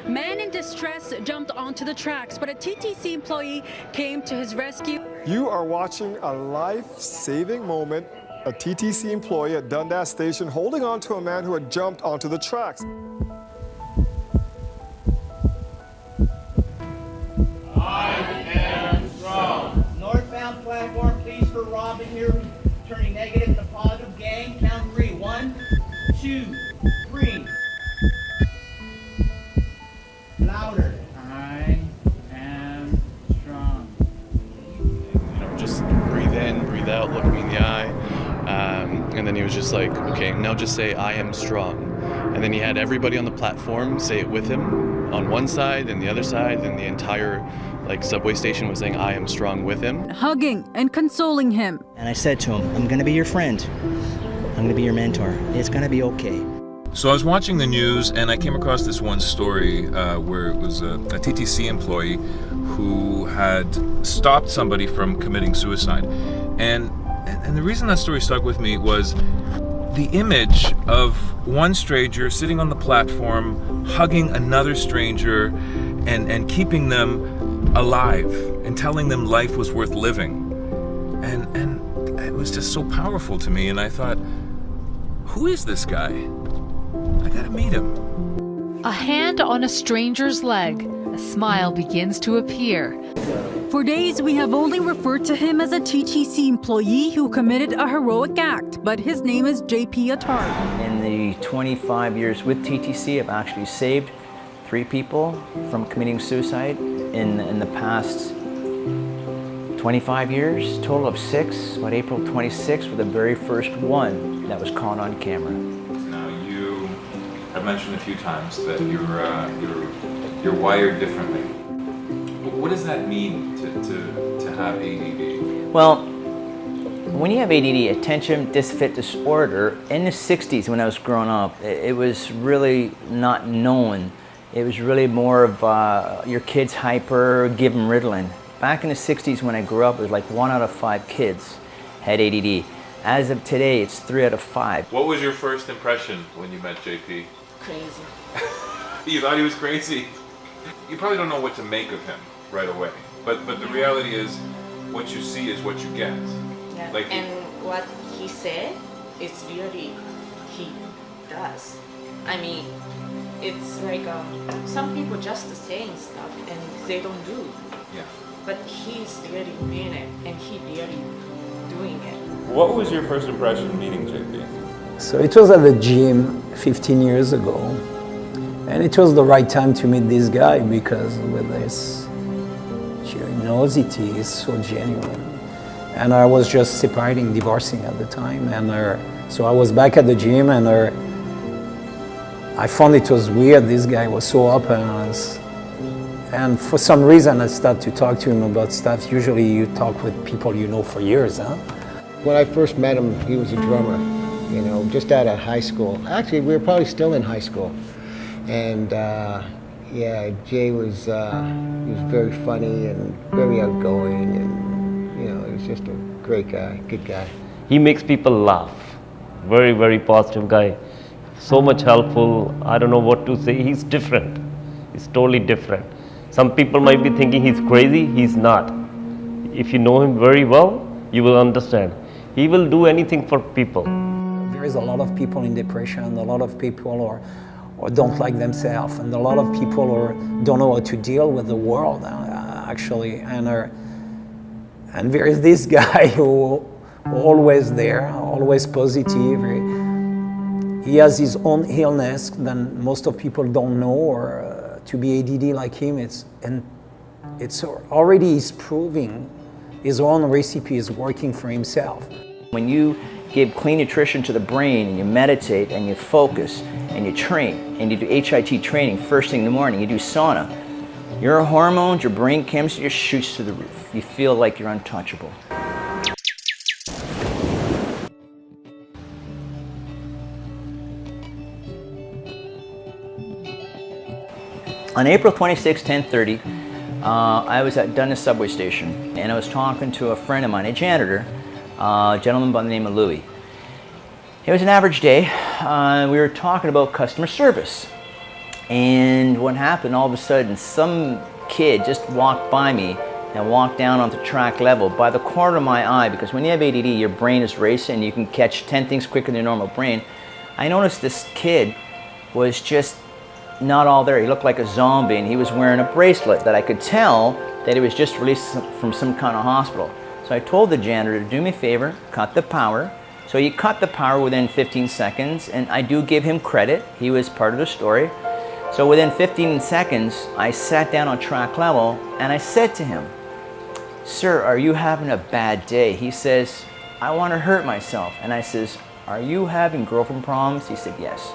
Man in distress jumped onto the tracks, but a TTC employee came to his rescue. You are watching a life-saving moment. A TTC employee at Dundas Station holding on to a man who had jumped onto the tracks. Northbound platform, please, for Robin here, turning negative to positive. Gang, count 3. 1, 2, 3. Louder. I am strong. Just breathe in, breathe out, look me in the eye. And then he was just like, okay, now just say, I am strong. And then he had everybody on the platform say it with him on one side and the other side, and the entire subway station was saying, I am strong with him. Hugging and consoling him. And I said to him, I'm going to be your friend. I'm going to be your mentor. It's going to be okay. So I was watching the news and I came across this one story where it was a TTC employee who had stopped somebody from committing suicide. And the reason that story stuck with me was the image of one stranger sitting on the platform, hugging another stranger and keeping them alive and telling them life was worth living. And it was just so powerful to me. And I thought, who is this guy? I gotta meet him. A hand on a stranger's leg. A smile begins to appear. For days, we have only referred to him as a TTC employee who committed a heroic act, but his name is JP Attard. In the 25 years with TTC, I've actually saved 3 people from committing suicide. In the past 25 years, total of 6. But April 26th was the very first one that was caught on camera. Now you have mentioned a few times that you're wired differently. What does that mean to have ADD? Well, when you have ADD, attention deficit disorder, in the 60s when I was growing up, it was really not known. It was really more of your kid's hyper, give them Ritalin. Back in the 60s when I grew up, it was like 1 out of 5 kids had ADD. As of today, it's 3 out of 5. What was your first impression when you met JP? Crazy. You thought he was crazy? You probably don't know what to make of him right away. But the reality is, what you see is what you get. Yeah. And what he said is really he does. I mean, it's like some people just saying stuff and they don't do. Yeah. But he's really mean it and he really doing it. What was your first impression meeting JP? So it was at the gym 15 years ago. And it was the right time to meet this guy because with his generosity is so genuine. And I was just divorcing at the time. And so I was back at the gym and I found it was weird. This guy was so open. And for some reason I started to talk to him about stuff. Usually you talk with people you know for years, huh? When I first met him, he was a drummer, just out of high school. Actually, we were probably still in high school. And yeah, Jay was he was very funny and very outgoing, and he was just a great guy, good guy. He makes people laugh. Very, very positive guy. So much helpful. I don't know what to say. He's different. He's totally different. Some people might be thinking he's crazy. He's not. If you know him very well, you will understand. He will do anything for people. There is a lot of people in depression. A lot of people or don't like themselves, and a lot of people don't know how to deal with the world actually. And there is this guy who always there, always positive. He has his own illness that most of people don't know, or to be ADD like him, it's already he's proving his own recipe is working for himself. When you give clean nutrition to the brain and you meditate and you focus and you train and you do HIIT training first thing in the morning, you do sauna, your hormones, your brain chemistry just shoots to the roof. You feel like you're untouchable. On April 26, 10:30, I was at Dundas subway station and I was talking to a friend of mine, a janitor, a gentleman by the name of Louis. It was an average day. We were talking about customer service. And what happened, all of a sudden, some kid just walked by me and walked down onto track level by the corner of my eye, because when you have ADD, your brain is racing, you can catch 10 things quicker than your normal brain. I noticed this kid was just not all there. He looked like a zombie, and he was wearing a bracelet that I could tell that he was just released from some kind of hospital. So I told the janitor to do me a favor, cut the power. So he cut the power within 15 seconds, and I do give him credit. He was part of the story. So within 15 seconds, I sat down on track level, and I said to him, "Sir, are you having a bad day?" He says, "I want to hurt myself." And I says, "Are you having girlfriend problems?" He said, "Yes."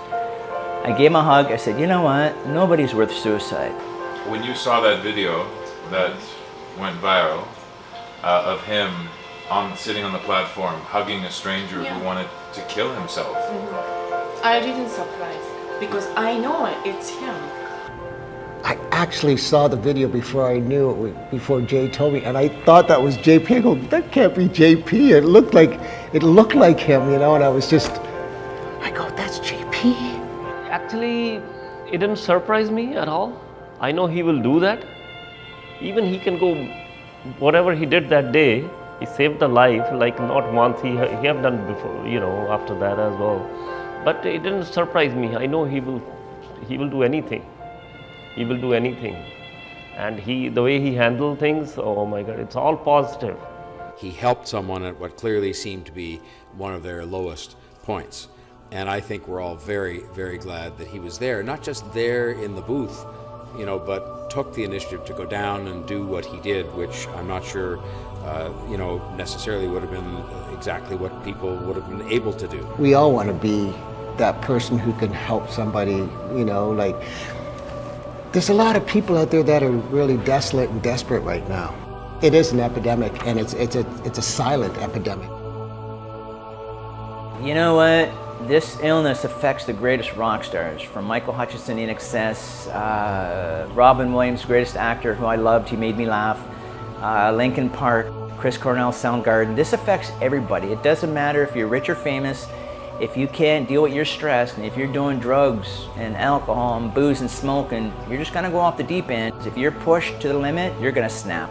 I gave him a hug. I said, "You know what? Nobody's worth suicide." When you saw that video that went viral of him sitting on the platform hugging a stranger who wanted to kill himself, I didn't surprise because I know it's him. I actually saw the video before I knew it, before Jay told me, and I thought that was JP. I go, that can't be JP. It looked like him, you know, and I go, that's JP. Actually, it didn't surprise me at all. I know he will do that. Even he can go, whatever he did that day, he saved the life, like not once, he have done before, you know, after that as well. But it didn't surprise me. I know he will do anything. He will do anything. And the way he handled things, oh my God, it's all positive. He helped someone at what clearly seemed to be one of their lowest points. And I think we're all very, very glad that he was there, not just there in the booth, you know, but took the initiative to go down and do what he did, which I'm not sure, you know, necessarily would have been exactly what people would have been able to do. We all want to be that person who can help somebody, you know, like, there's a lot of people out there that are really desolate and desperate right now. It is an epidemic, and it's a silent epidemic. You know what? This illness affects the greatest rock stars, from Michael Hutchison in Excess, Robin Williams, greatest actor who I loved, he made me laugh, Linkin Park, Chris Cornell, Soundgarden. This affects everybody. It doesn't matter if you're rich or famous. If you can't deal with your stress, and if you're doing drugs and alcohol and booze and smoking, you're just gonna go off the deep end. If you're pushed to the limit, you're gonna snap.